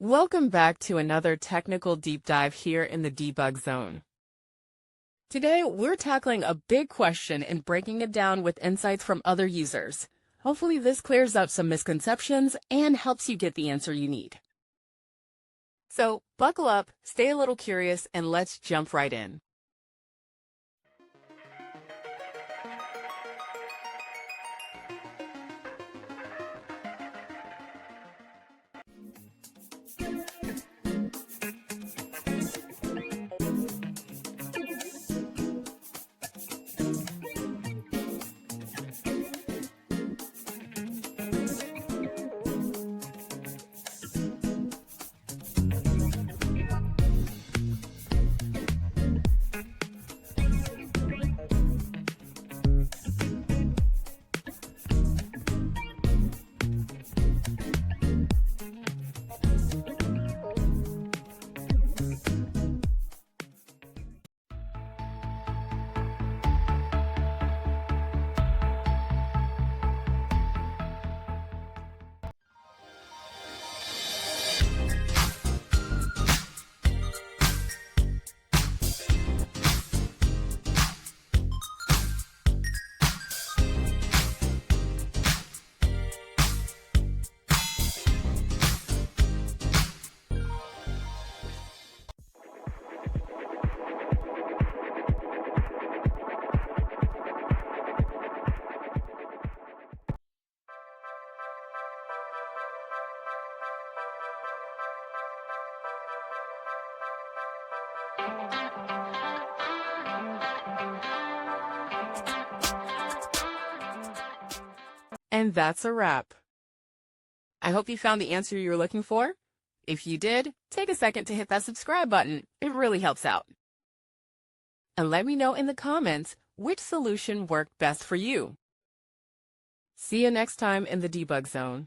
Welcome back to another technical deep dive here in the debug zone. Today, we're tackling a big question and breaking it down with insights from other users. Hopefully this clears up some misconceptions and helps you get the answer you need. So buckle up, stay a little curious, and let's jump right in. And that's a wrap. I hope you found the answer you were looking for. If you did, take a second to hit that subscribe button. It really helps out. And let me know in the comments which solution worked best for you. See you next time in the debug zone.